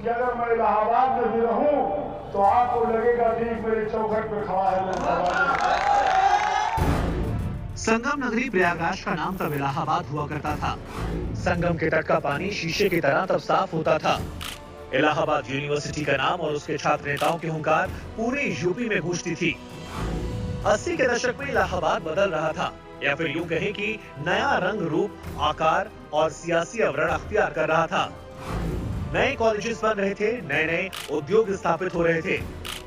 कि अगर मैं इलाहाबाद में भी रहूं तो आपको लगेगा ठीक मेरे चौखट पे खड़ा है लोकसभा। संगम नगरी प्रयागराज का नाम तब इलाहाबाद हुआ करता था। संगम के तट का पानी शीशे की तरह तब साफ होता था। इलाहाबाद यूनिवर्सिटी का नाम और उसके छात्र नेताओं की हुंकार पूरे यूपी में गूंजती थी। 80 के दशक में इलाहाबाद बदल रहा था, या फिर यूं कहें कि नया रंग, रूप, आकार और सियासी आवरण अख्तियार कर रहा था। नए कॉलेजेस बन रहे थे, नए नए उद्योग स्थापित हो रहे थे,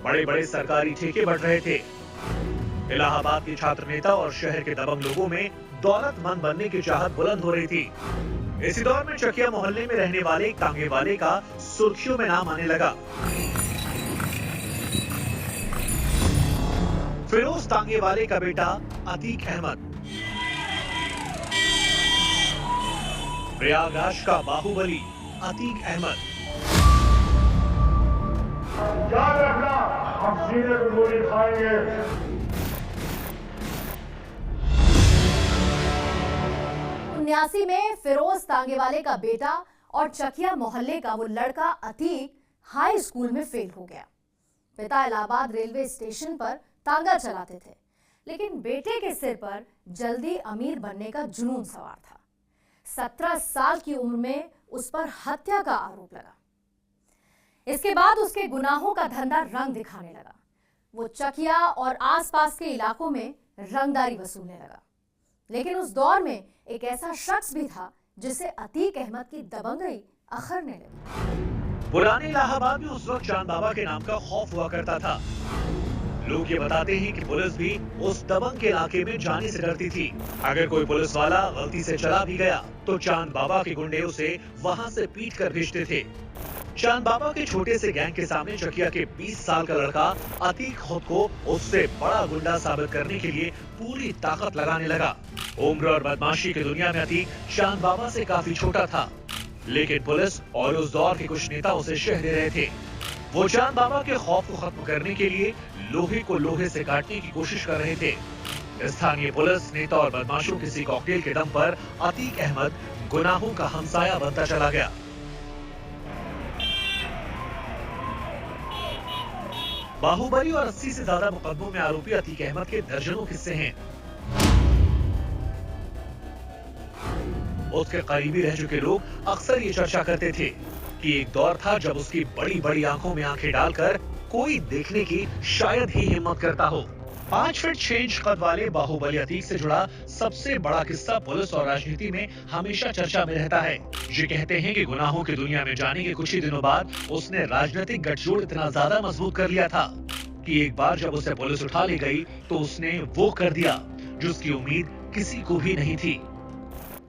बड़े बड़े सरकारी ठेके बढ़ रहे थे। इलाहाबाद के छात्र नेता और शहर के दबंग लोगों में दौलतमंद बनने की चाहत बुलंद हो रही थी। इसी दौर में चकिया मोहल्ले में रहने वाले एक तांगे वाले का सुर्खियों में नाम आने लगा। फिरोज तांगे वाले का बेटा अतीक अहमद, प्रयागराज का बाहुबली अतीक अहमद। याद रखना, हम सीने पे गोली खाएंगे। 79 में फिरोज तांगेवाले का बेटा और चकिया मोहल्ले का वो लड़का अतीक हाई स्कूल में फेल हो गया। पिता इलाहाबाद रेलवे स्टेशन पर तांगा चलाते थे, लेकिन बेटे के सिर पर जल्दी अमीर बनने का जुनून सवार था। 17 साल की उम्र में उस पर हत्या का आरोप लगा। इसके बाद उसके गुनाहों का धंधा रंग दिखाने लगा। वो चकिया और आसपास के इलाकों में रंगदारी वसूलने लगा। लेकिन उस दौर में एक ऐसा शख्स भी था जिसे अतीक अहमद की दबंगई अखरने लगी। पुराने इलाहाबाद में उस वक्त चांद बाबा के नाम का खौफ हुआ करता था। लोग ये बताते हैं कि पुलिस भी उस दबंग के इलाके में जाने से डरती थी। अगर कोई पुलिस वाला गलती से चला भी गया तो चांद बाबा के गुंडे उसे वहां से पीट कर भेजते थे। चांद बाबा के छोटे से गैंग के सामने चकिया के 20 साल का लड़का अतीक खुद को उससे बड़ा गुंडा साबित करने के लिए पूरी ताकत लगाने लगा। उम्र और बदमाशी की दुनिया में अतीक चांद बाबा से काफी छोटा था, लेकिन पुलिस और उस दौर के कुछ नेता उसे शह दे रहे थे। वो चांद बाबा के खौफ को खत्म करने के लिए लोहे को लोहे से काटने की कोशिश कर रहे थे। स्थानीय पुलिस, नेता और बदमाशों किसी कॉकटेल के दम पर अतीक अहमद गुनाहों का हमसाया बनता चला गया। बाहुबली और 80 से ज्यादा मुकदमों में आरोपी अतीक अहमद के दर्जनों किस्से हैं। उसके करीबी रह चुके लोग अक्सर ये चर्चा करते थे कि एक दौर था जब उसकी बड़ी बड़ी आंखों में आंखें डालकर कोई देखने की शायद ही हिम्मत करता हो। 5 फीट 6 इंच कद वाले बाहुबली अतीक से जुड़ा सबसे बड़ा किस्सा पुलिस और राजनीति में हमेशा चर्चा में रहता है। ये कहते हैं कि गुनाहों की दुनिया में जाने के कुछ ही दिनों बाद उसने राजनीतिक गठजोड़ इतना ज्यादा मजबूत कर लिया था कि एक बार जब उसे पुलिस उठा ले गई तो उसने वो कर दिया जिसकी उम्मीद किसी को भी नहीं थी।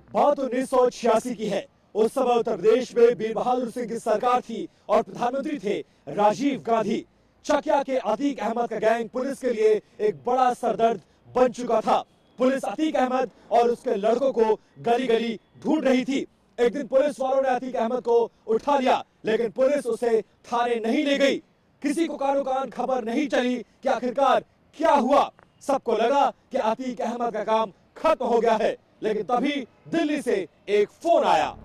बात 1986 की है। उस समय उत्तर प्रदेश में वीर बहादुर सिंह की सरकार थी और प्रधानमंत्री थे राजीव गांधी। चकिया के अतीक अहमद का गैंग पुलिस के लिए एक बड़ा सरदर्द बन चुका था। पुलिस अतीक अहमद और उसके लड़कों को गली गली ढूंढ रही थी। एक दिन पुलिस वालों ने अतीक अहमद को उठा लिया, लेकिन पुलिस उसे थाने नहीं ले गई। किसी को कानो कान खबर नहीं चली कि आखिरकार क्या हुआ। सबको लगा कि अतीक अहमद का काम खत्म हो गया है, लेकिन तभी दिल्ली से एक फोन आया।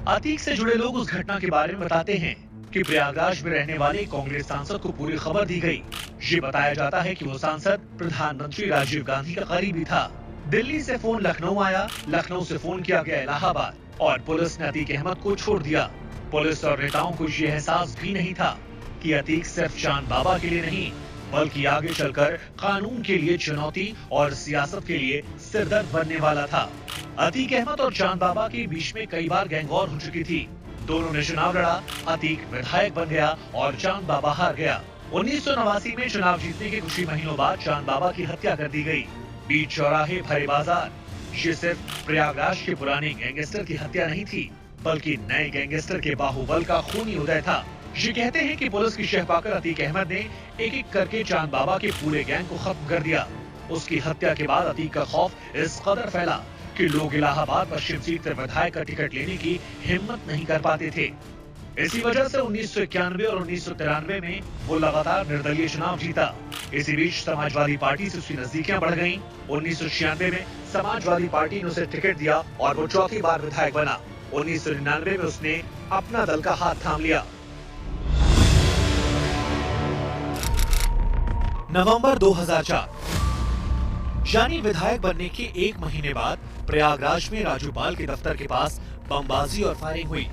अतीक से जुड़े लोग उस घटना के बारे में बताते हैं कि प्रयागराज में रहने वाले कांग्रेस सांसद को पूरी खबर दी गई। ये बताया जाता है कि वो सांसद प्रधानमंत्री राजीव गांधी का करीबी था। दिल्ली से फोन लखनऊ आया, लखनऊ से फोन किया गया इलाहाबाद और पुलिस ने अतीक अहमद को छोड़ दिया। पुलिस और नेताओं को ये एहसास भी नहीं था कि अतीक सिर्फ चांद बाबा के लिए नहीं बल्कि आगे चलकर कानून के लिए चुनौती और सियासत के लिए सिरदर्द बनने वाला था। अतीक अहमद और चांद बाबा के बीच में कई बार गैंग वॉर हो चुकी थी। दोनों ने चुनाव लड़ा, अतीक विधायक बन गया और चांद बाबा हार गया। 1989 में चुनाव जीतने के कुछ ही महीनों बाद चांद बाबा की हत्या कर दी गई। बीच चौराहे भरे बाजार। ये सिर्फ प्रयागराज के पुराने गैंगस्टर की हत्या नहीं थी, बल्कि नए गैंगस्टर के बाहुबल का खूनी उदय था। ये कहते हैं कि पुलिस की शह पाकर अतीक अहमद ने एक एक करके चांद बाबा के पूरे गैंग को खत्म कर दिया। उसकी हत्या के बाद अतीक का खौफ इस कदर फैला कि लोग इलाहाबाद पश्चिम सीट से विधायक का टिकट लेने की हिम्मत नहीं कर पाते थे। इसी वजह से 1991 और 1993 में वो लगातार निर्दलीय चुनाव जीता। इसी बीच समाजवादी पार्टी से उसकी नजदीकियां बढ़ गईं। 1996 में समाजवादी पार्टी ने उसे टिकट दिया और वो चौथी बार विधायक बना। 1999 में उसने अपना दल का हाथ थाम लिया। नवंबर 2004, यानी विधायक बनने के 1 महीने बाद प्रयागराज में राजूपाल के दफ्तर के पास बमबाजी और फायरिंग हुई,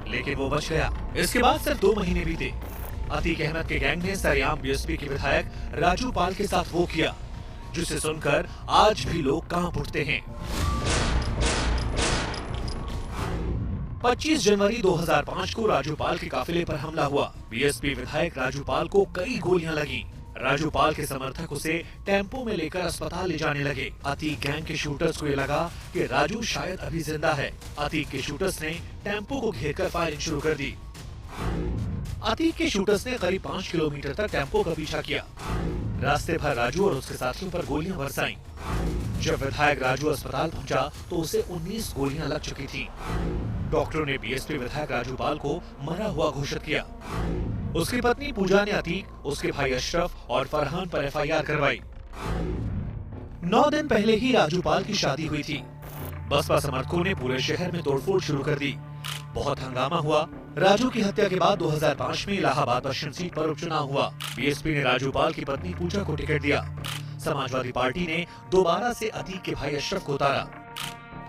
लेकिन वो बच गया। इसके बाद सिर्फ 2 महीने बीते। अतीक अहमद के गैंग ने सरेआम बीएसपी के विधायक राजूपाल के साथ वो किया जिसे सुनकर आज भी लोग कांप उठते हैं। 25 जनवरी 2005 को राजूपाल के काफिले पर हमला हुआ। बीएसपी विधायक राजूपाल को कई गोलियां लगी। राजूपाल के समर्थक उसे टेम्पो में लेकर अस्पताल ले जाने लगे। अतीक गैंग के शूटर्स को ये लगा कि राजू शायद अभी जिंदा है। अतीक के शूटर्स ने टेम्पो को घेरकर फायरिंग शुरू कर दी। अतीक के शूटर्स ने करीब 5 किलोमीटर तक टेम्पो का पीछा किया। रास्ते भर राजू और उसके साथियों पर गोलियां बरसाईं। जब विधायक राजू अस्पताल पहुंचा तो उसे 19 गोलियां लग चुकी थीं। डॉक्टरों ने बीएसपी विधायक राजूपाल को मरा हुआ घोषित किया। उसकी पत्नी पूजा ने अतीक, उसके भाई अशरफ और फरहान पर एफआईआर करवाई। 9 दिन पहले ही राजूपाल की शादी हुई थी। बसपा समर्थकों ने पूरे शहर में तोड़फोड़ शुरू कर दी। बहुत हंगामा हुआ। राजू की हत्या के बाद 2005 में इलाहाबाद पश्चिम सीट पर उपचुनाव हुआ। बीएसपी ने राजूपाल की पत्नी पूजा को टिकट दिया। समाजवादी पार्टी ने दोबारा से अतीक के भाई अशरफ को उतारा।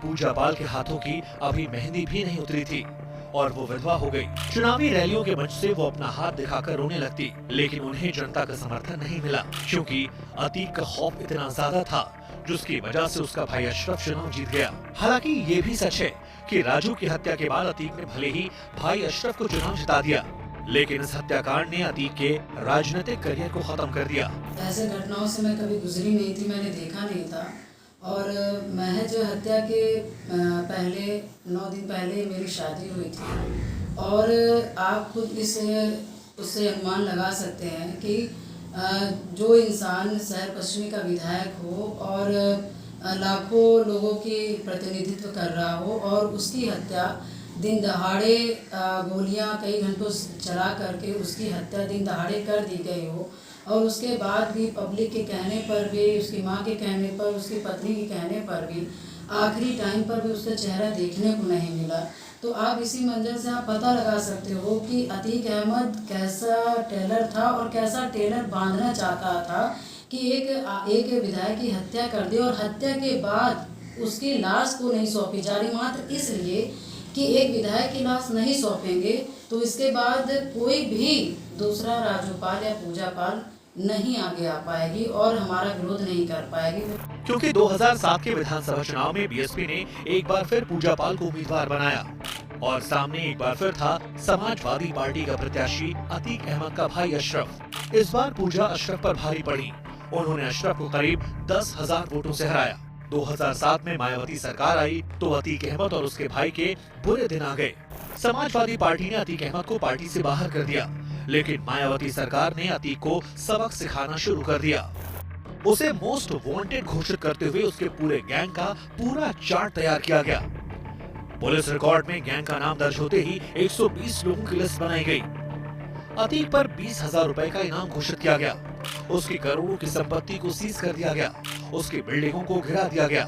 पूजा पाल के हाथों की अभी मेहंदी भी नहीं उतरी थी और वो विधवा हो गई। चुनावी रैलियों के मंच से वो अपना हाथ दिखाकर रोने लगती, लेकिन उन्हें जनता का समर्थन नहीं मिला क्योंकि अतीक का खौफ इतना ज्यादा था जिसकी वजह से उसका भाई अशरफ चुनाव जीत गया। हालांकि ये भी सच है कि राजू की हत्या के बाद अतीक ने भले ही भाई अशरफ को चुनाव जिता दिया, लेकिन इस हत्याकांड ने अतीक के राजनीतिक करियर को खत्म कर दिया। ऐसे घटनाओं से मैं कभी गुजरी नहीं थी, मैंने देखा नहीं था। और महज हत्या के पहले 9 दिन पहले मेरी शादी हुई थी और आप खुद उससे अनुमान लगा सकते हैं कि जो इंसान शहर पश्चिमी का विधायक हो और लाखों लोगों की प्रतिनिधित्व कर रहा हो और उसकी हत्या दिन दहाड़े गोलियां कई घंटों चला करके उसकी हत्या दिन दहाड़े कर दी गई हो और उसके बाद भी पब्लिक के कहने पर भी, उसकी माँ के कहने पर, उसकी पत्नी के कहने पर भी आखिरी टाइम पर भी उसका चेहरा देखने को नहीं मिला, तो आप इसी मंजर से आप पता लगा सकते हो कि अतीक अहमद कैसा टेलर था और कैसा टेलर बांधना चाहता था कि एक विधायक की हत्या कर दी और हत्या के बाद उसकी लाश को नहीं सौंपी जा रही, मात्र इसलिए कि एक विधायक की लाश नहीं सौंपेंगे तो इसके बाद कोई भी दूसरा राजूपाल या पूजा पाल नहीं आगे आ पाएगी और हमारा विरोध नहीं कर पाएगी। क्योंकि 2007 के विधानसभा चुनाव में बीएसपी ने एक बार फिर पूजा पाल को उम्मीदवार बनाया और सामने एक बार फिर था समाजवादी पार्टी का प्रत्याशी अतीक अहमद का भाई अशरफ। इस बार पूजा अशरफ पर भारी पड़ी। उन्होंने अशरफ को करीब 10,000 वोटों से हराया। 2007 में मायावती सरकार आई तो अतीक अहमद और उसके भाई के बुरे दिन आ गए। समाजवादी पार्टी ने अतीक अहमद को पार्टी से बाहर कर दिया, लेकिन मायावती सरकार ने अतीक को सबक सिखाना शुरू कर दिया। उसे मोस्ट वांटेड घोषित करते हुए उसके पूरे गैंग का पूरा चार्ट तैयार किया गया। पुलिस रिकॉर्ड में गैंग का नाम दर्ज होते ही 120 लोगों की लिस्ट बनाई गई। अतीक पर 20,000 रुपए का इनाम घोषित किया गया। उसकी करोड़ों की संपत्ति को सीज कर दिया गया। उसकी बिल्डिंगों को घिरा दिया गया।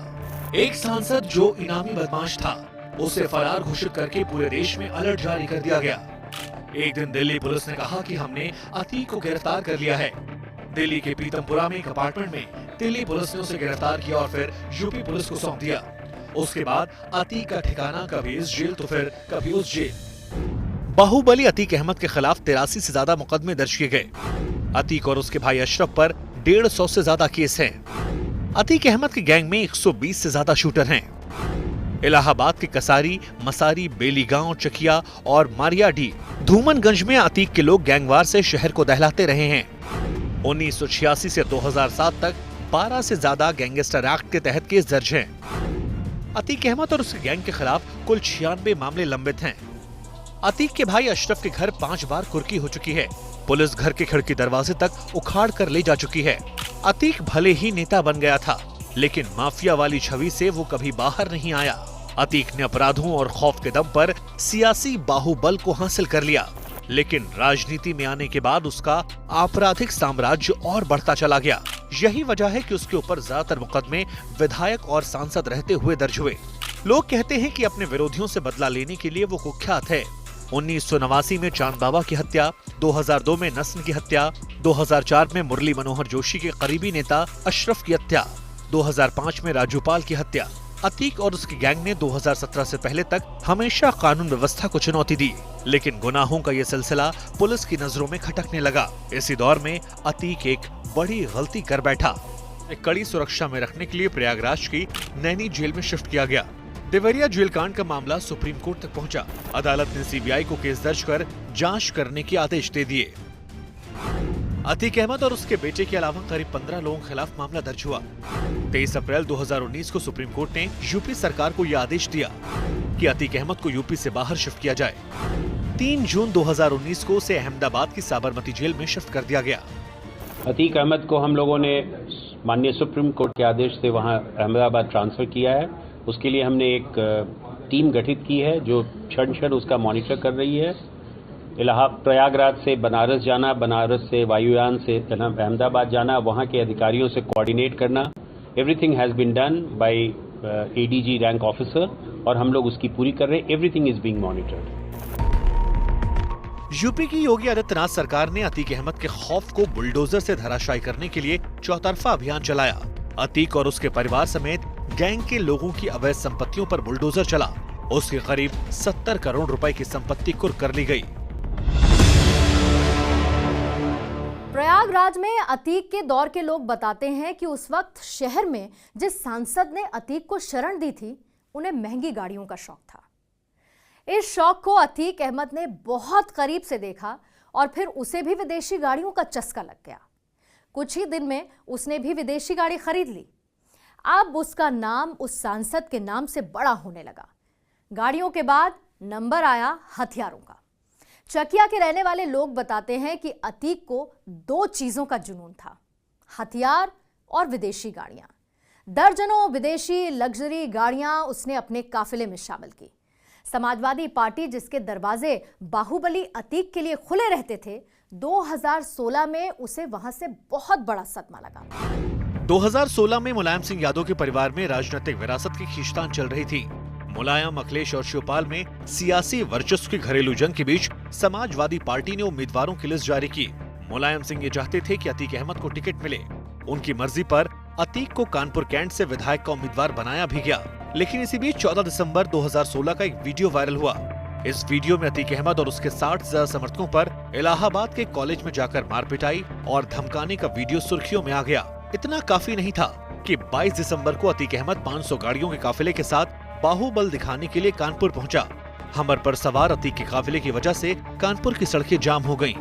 एक सांसद जो इनामी बदमाश था उसे फरार घोषित करके पूरे देश में अलर्ट जारी कर दिया गया। एक दिन दिल्ली पुलिस ने कहा कि हमने अतीक को गिरफ्तार कर लिया है। दिल्ली के पीतमपुरा में एक अपार्टमेंट में दिल्ली पुलिस ने उसे गिरफ्तार किया और फिर यूपी पुलिस को सौंप दिया। उसके बाद अतीक का ठिकाना कभी इस जेल तो फिर कभी उस जेल। बाहुबली अतीक अहमद के खिलाफ 83 से ज्यादा मुकदमे दर्ज किए गए। अतीक और उसके भाई अशरफ पर 150 से ज्यादा केस हैं। अतीक अहमद के गैंग में 120 से ज्यादा शूटर हैं। इलाहाबाद के कसारी, मसारी, बेलीगांव, चकिया और मारियाडी, धूमनगंज में अतीक के लोग गैंगवार से शहर को दहलाते रहे हैं। 1986 से 2007 तक 12 से ज्यादा गैंगस्टर एक्ट के तहत केस दर्ज हैं। अतीक अहमद और उसके गैंग के खिलाफ कुल 96 मामले लंबित हैं। अतीक के भाई अशरफ के घर 5 बार कुर्की हो चुकी है। पुलिस घर के खिड़की दरवाजे तक उखाड़ कर ले जा चुकी है। अतीक भले ही नेता बन गया था, लेकिन माफिया वाली छवि से वो कभी बाहर नहीं आया। अतीक ने अपराधों और खौफ के दम पर सियासी बाहुबल को हासिल कर लिया, लेकिन राजनीति में आने के बाद उसका आपराधिक साम्राज्य और बढ़ता चला गया। यही वजह है कि उसके ऊपर ज्यादातर मुकदमे विधायक और सांसद रहते हुए दर्ज हुए। लोग कहते हैं कि अपने विरोधियों से बदला लेने के लिए वो कुख्यात है। 1989 में चांद बाबा की हत्या, 2002 में नस्न की हत्या, 2004 में मुरली मनोहर जोशी के करीबी नेता अशरफ की हत्या, 2005 में राजूपाल की हत्या। अतीक और उसकी गैंग ने 2017 से पहले तक हमेशा कानून व्यवस्था को चुनौती दी, लेकिन गुनाहों का ये सिलसिला पुलिस की नजरों में खटकने लगा। इसी दौर में अतीक एक बड़ी गलती कर बैठा। कड़ी सुरक्षा में रखने के लिए प्रयागराज की नैनी जेल में शिफ्ट किया गया। देवरिया जेल कांड का मामला सुप्रीम कोर्ट तक पहुंचा। अदालत ने सीबीआई को केस दर्ज कर जांच करने के आदेश दे दिए। अतीक अहमद और उसके बेटे के अलावा करीब 15 लोगों के खिलाफ मामला दर्ज हुआ। 23 अप्रैल 2019 को सुप्रीम कोर्ट ने यूपी सरकार को यह आदेश दिया कि अतीक अहमद को यूपी से बाहर शिफ्ट किया जाए। 3 जून 2019 को उसे अहमदाबाद की साबरमती जेल में शिफ्ट कर दिया गया। अतीक अहमद को हम लोगों ने माननीय सुप्रीम कोर्ट के आदेश से वहां अहमदाबाद ट्रांसफर किया है। उसके लिए हमने एक टीम गठित की है जो क्षण उसका मॉनिटर कर रही है। प्रयागराज से बनारस जाना, बनारस से वायुयान से अहमदाबाद जाना, वहां के अधिकारियों से कोऑर्डिनेट करना, everything has been done by ADG rank officer और हम लोग उसकी पूरी कर रहे हैं। Everything is being monitored. UP की योगी आदित्यनाथ सरकार ने अतीक अहमद के खौफ को बुलडोजर से धराशायी करने के लिए चौतरफा अभियान चलाया। अतीक और उसके परिवार समेत गैंग के लोगों की अवैध संपत्तियों पर बुलडोजर चला। उसके करीब 70 करोड़ रुपए की संपत्ति कुर्क कर ली गई। प्रयागराज में अतीक के दौर के लोग बताते हैं कि उस वक्त शहर में जिस सांसद ने अतीक को शरण दी थी, उन्हें महंगी गाड़ियों का शौक था। इस शौक को अतीक अहमद ने बहुत करीब से देखा और फिर उसे भी विदेशी गाड़ियों का चस्का लग गया। कुछ ही दिन में उसने भी विदेशी गाड़ी खरीद ली। अब उसका नाम उस सांसद के नाम से बड़ा होने लगा। गाड़ियों के बाद नंबर आया हथियारों का। चकिया के रहने वाले लोग बताते हैं कि अतीक को 2 चीजों का जुनून था, हथियार और विदेशी गाड़ियां। दर्जनों विदेशी लग्जरी गाड़ियां उसने अपने काफिले में शामिल की। समाजवादी पार्टी जिसके दरवाजे बाहुबली अतीक के लिए खुले रहते थे, 2016 में उसे वहां से बहुत बड़ा सदमा लगा। 2016 में मुलायम सिंह यादव के परिवार में राजनीतिक विरासत की खींचतान चल रही थी। मुलायम, अखिलेश और शिवपाल में सियासी वर्चस्व की घरेलू जंग के बीच समाजवादी पार्टी ने उम्मीदवारों की लिस्ट जारी की। मुलायम सिंह ये चाहते थे कि अतीक अहमद को टिकट मिले। उनकी मर्जी पर अतीक को कानपुर कैंट से विधायक का उम्मीदवार बनाया भी गया। लेकिन इसी बीच 14 दिसंबर 2016 का एक वीडियो वायरल हुआ। इस वीडियो में अतीक अहमद और उसके 60 से ज्यादा समर्थकों पर इलाहाबाद के कॉलेज में जाकर मार पिटाई और धमकाने का वीडियो सुर्खियों में आ गया। इतना काफी नहीं था कि 22 दिसंबर को अतीक अहमद 500 गाड़ियों के काफिले के साथ बाहुबल दिखाने के लिए कानपुर पहुंचा। हमर पर सवार अतीक के काफिले की वजह से कानपुर की सड़कें जाम हो गईं।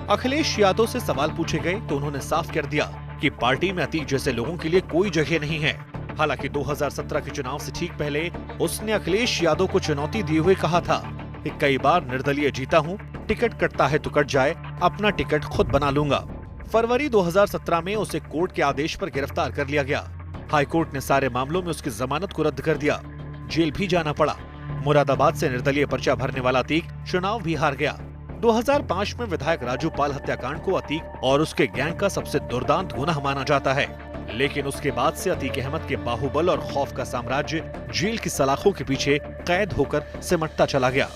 अखिलेश यादव से सवाल पूछे गए तो उन्होंने साफ कर दिया कि पार्टी में अतीक जैसे लोगों के लिए कोई जगह नहीं है। हालांकि 2017 के चुनाव से ठीक पहले उसने अखिलेश यादव को चुनौती दिए हुए कहा था कि कई बार निर्दलीय जीता हूं, टिकट कटता है तो कट जाए, अपना टिकट खुद बना लूंगा। फरवरी 2017 में उसे कोर्ट के आदेश पर गिरफ्तार कर लिया गया। हाईकोर्ट ने सारे मामलों में उसकी जमानत को रद्द कर दिया। जेल भी जाना पड़ा। मुरादाबाद से निर्दलीय पर्चा भरने वाला अतीक चुनाव भी हार गया। 2005 में विधायक राजूपाल हत्याकांड को अतीक और उसके गैंग का सबसे दुर्दांत गुनाह माना जाता है। लेकिन उसके बाद से अतीक अहमद के बाहुबल और खौफ का साम्राज्य जेल की सलाखों के पीछे कैद होकर सिमटता चला गया।